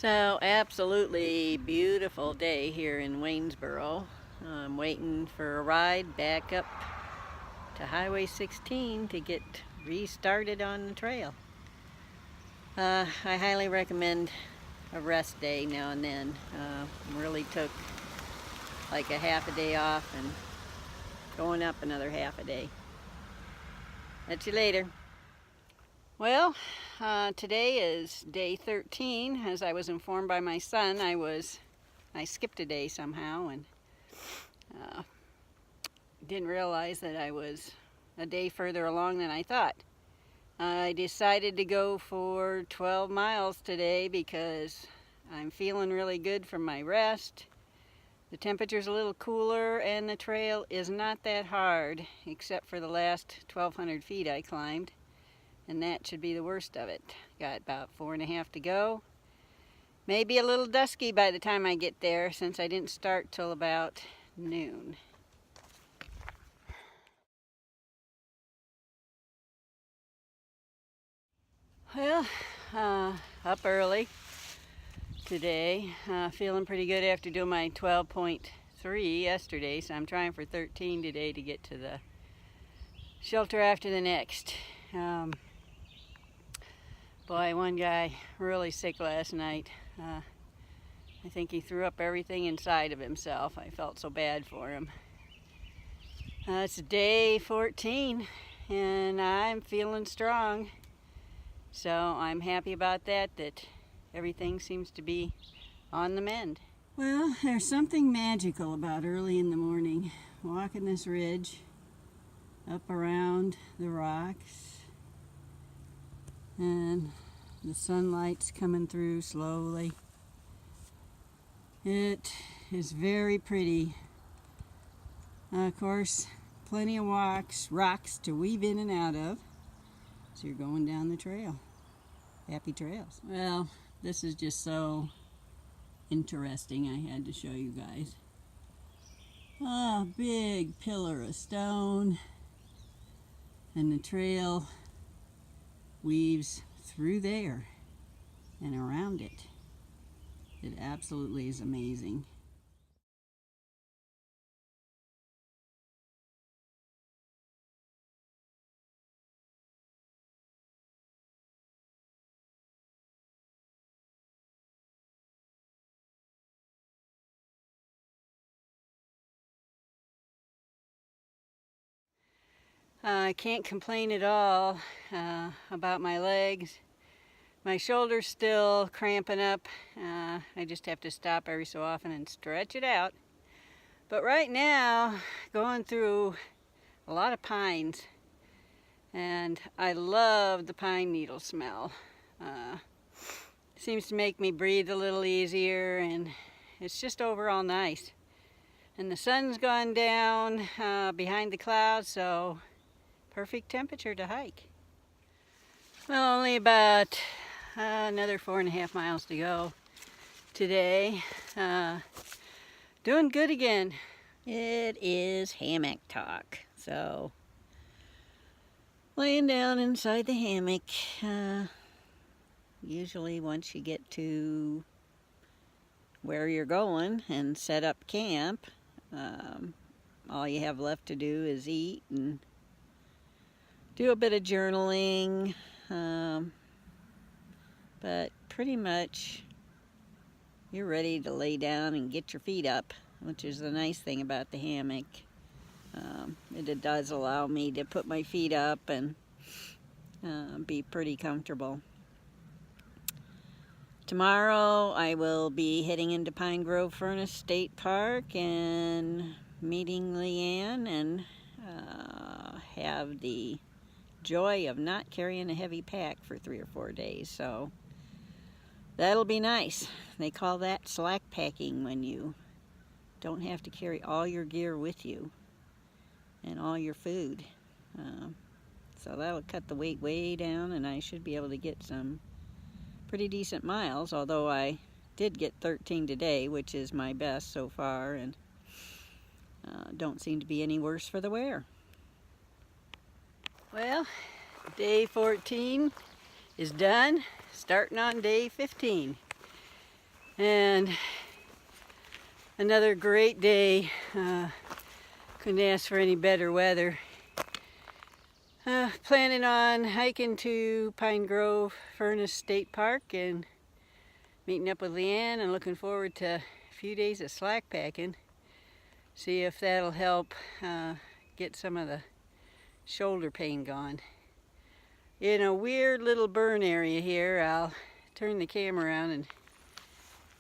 So, absolutely beautiful day here in Waynesboro. I'm waiting for a ride back up to Highway 16 to get restarted on the trail. I highly recommend a rest day now and then. Really took like a half a day off and going up another half a day. Catch you later. Well, today is day 13. As I was informed by my son, I skipped a day somehow and didn't realize that I was a day further along than I thought. I decided to go for 12 miles today because I'm feeling really good from my rest. The temperature's a little cooler and the trail is not that hard except for the last 1,200 feet I climbed. And that should be the worst of it. Got about 4.5 to go. Maybe a little dusky by the time I get there since I didn't start till about noon. Well, up early today. Feeling pretty good after doing my 12.3 yesterday, so I'm trying for 13 today to get to the shelter after the next. Boy, one guy really sick last night. I think he threw up everything inside of himself. I felt so bad for him. It's day 14 and I'm feeling strong. So I'm happy about that everything seems to be on the mend. Well, there's something magical about early in the morning. Walking this ridge up around the rocks. And the sunlight's coming through slowly. It is very pretty. Of course, plenty of rocks to weave in and out of. So you're going down the trail. Happy trails. Well, this is just so interesting. I had to show you guys. A big pillar of stone. And the trail weaves through there and around it. It absolutely is amazing. I can't complain at all about my legs. My shoulder's still cramping up. I just have to stop every so often and stretch it out. But right now, going through a lot of pines, and I love the pine needle smell. Seems to make me breathe a little easier, and it's just overall nice. And the sun's gone down behind the clouds, so perfect temperature to hike. Well, only about another 4.5 miles to go today. Doing good again. It is hammock talk. So, laying down inside the hammock. Usually once you get to where you're going and set up camp, all you have left to do is eat and do a bit of journaling, but pretty much you're ready to lay down and get your feet up, which is the nice thing about the hammock. It does allow me to put my feet up and be pretty comfortable. Tomorrow I will be heading into Pine Grove Furnace State Park and meeting Leanne and have the joy of not carrying a heavy pack for 3 or 4 days. So that'll be nice. They call that slack packing when you don't have to carry all your gear with you and all your food. So that'll cut the weight way down and I should be able to get some pretty decent miles, although I did get 13 today, which is my best so far, and don't seem to be any worse for the wear. Well, day 14 is done, starting on day 15. And another great day. Couldn't ask for any better weather. Planning on hiking to Pine Grove Furnace State Park and meeting up with Leanne, and looking forward to a few days of slack packing. See if that'll help get some of the shoulder pain gone. In a weird little burn area here, I'll turn the camera around and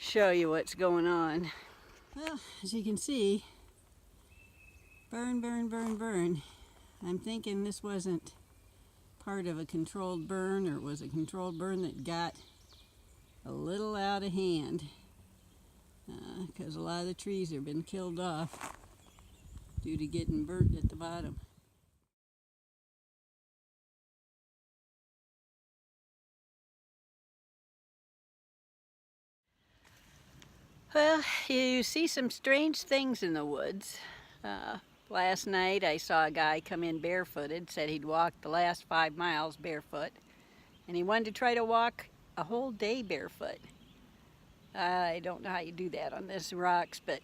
show you what's going on. Well, as you can see, burn, burn, burn, burn. I'm thinking this wasn't part of a controlled burn, or it was a controlled burn that got a little out of hand, because a lot of the trees have been killed off due to getting burnt at the bottom. Well, you see some strange things in the woods. Last night I saw a guy come in barefooted, said he'd walked the last 5 miles barefoot, and he wanted to try to walk a whole day barefoot. I don't know how you do that on this rocks, but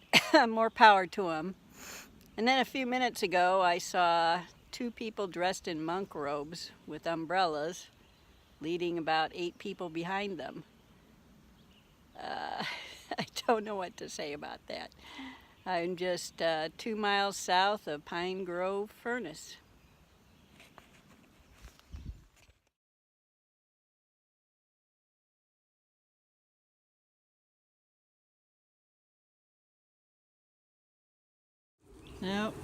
more power to him. And then a few minutes ago I saw 2 people dressed in monk robes with umbrellas leading about 8 people behind them. I don't know what to say about that. I'm just 2 miles south of Pine Grove Furnace. So,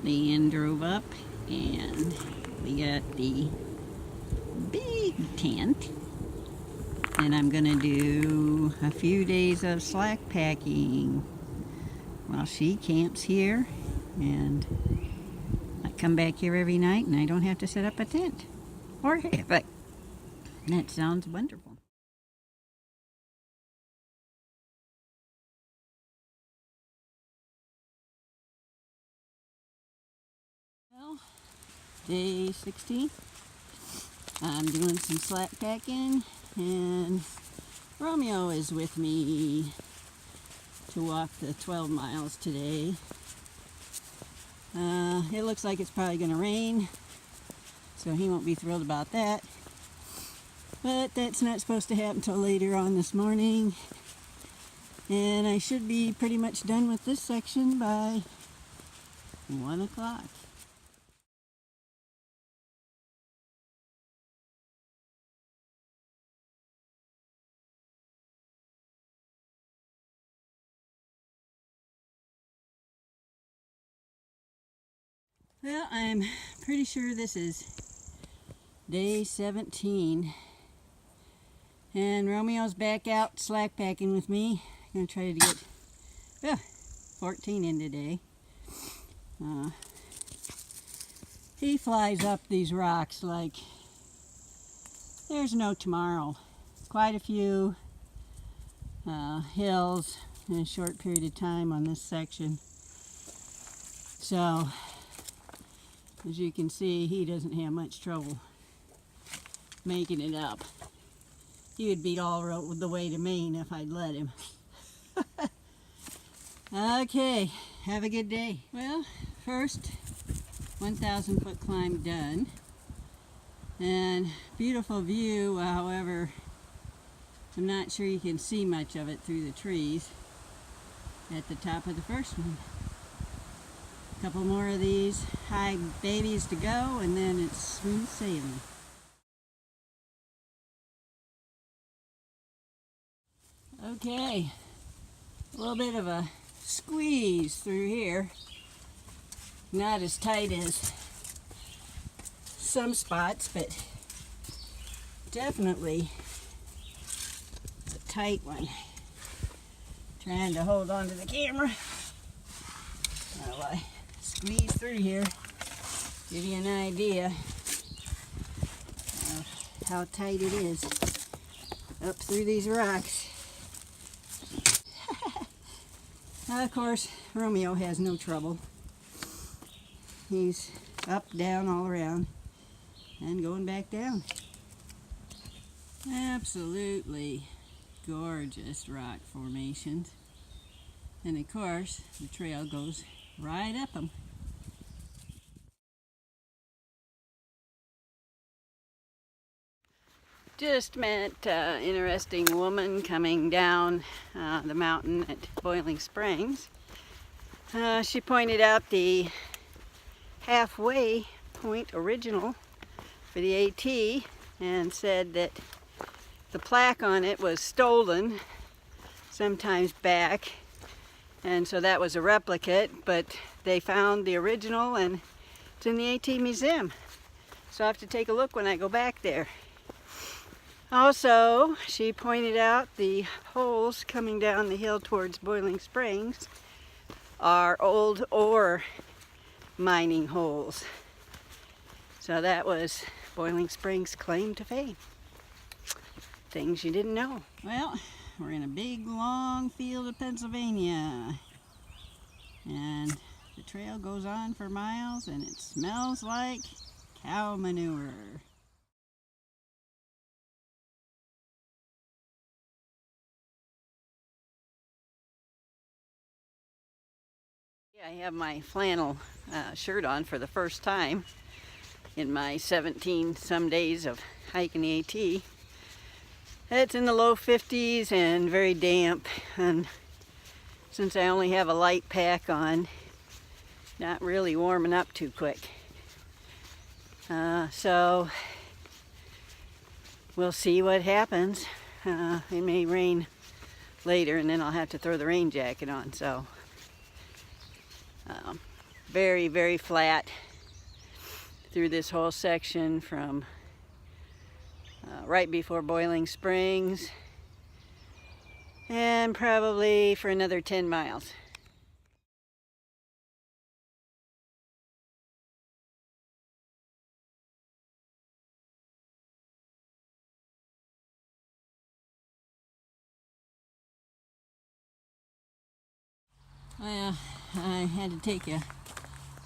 Leanne drove up and we got the big tent. And I'm gonna do a few days of slack packing while she camps here, and I come back here every night and I don't have to set up a tent or have it. That sounds wonderful. Well, day 16. I'm doing some slack packing, and Romeo is with me to walk the 12 miles today. It looks like it's probably going to rain, so he won't be thrilled about that. But that's not supposed to happen until later on this morning. And I should be pretty much done with this section by 1 o'clock. Well, I'm pretty sure this is day 17. And Romeo's back out slack packing with me. I'm going to try to get 14 in today. He flies up these rocks like there's no tomorrow. Quite a few hills in a short period of time on this section. So, as you can see, he doesn't have much trouble making it up. He would beat all the way to Maine if I'd let him. Okay, have a good day. Well, first 1,000 foot climb done. And beautiful view, however, I'm not sure you can see much of it through the trees at the top of the first one. A couple more of these high babies to go, and then it's smooth sailing. Okay, a little bit of a squeeze through here. Not as tight as some spots, but definitely a tight one. Trying to hold on to the camera while I squeeze through here. Give you an idea of how tight it is up through these rocks. Of course, Romeo has no trouble. He's up, down, all around, and going back down. Absolutely gorgeous rock formations. And of course, the trail goes right up them. Just met an interesting woman coming down the mountain at Boiling Springs. She pointed out the halfway point original for the AT and said that the plaque on it was stolen sometimes back, and so that was a replicate, but they found the original and it's in the AT museum, so I have to take a look when I go back there. Also, she pointed out the holes coming down the hill towards Boiling Springs are old ore mining holes. So that was Boiling Springs' claim to fame. Things you didn't know. Well, we're in a big long field of Pennsylvania, and the trail goes on for miles and it smells like cow manure. I have my flannel shirt on for the first time in my 17 some days of hiking the AT. It's in the low 50s and very damp, and since I only have a light pack on, not really warming up too quick. So we'll see what happens. It may rain later and then I'll have to throw the rain jacket on. So very, very flat through this whole section from right before Boiling Springs and probably for another 10 miles. Well, I had to take a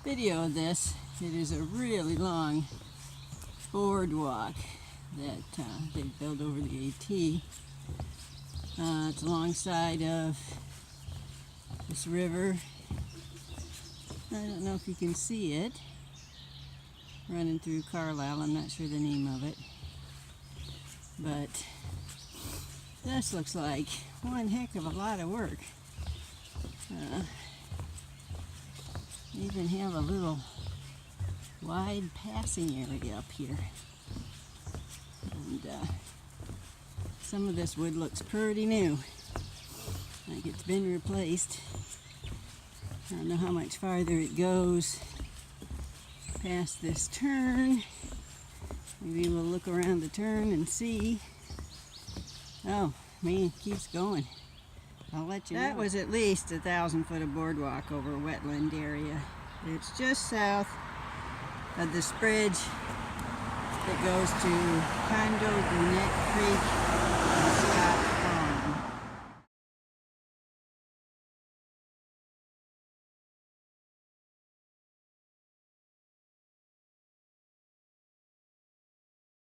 video of this. It is a really long boardwalk that they built over the AT. It's alongside of this river. I don't know if you can see it running through Carlisle. I'm not sure the name of it, but this looks like one heck of a lot of work. Even have a little wide passing area up here, and some of this wood looks pretty new, like it's been replaced. I don't know how much farther it goes past this turn. Maybe we'll look around the turn and see. Oh man, it keeps going. I'll let you know. That was at least 1,000 foot of boardwalk over a wetland area. It's just south of this bridge that goes to Condo Gwinnett Creek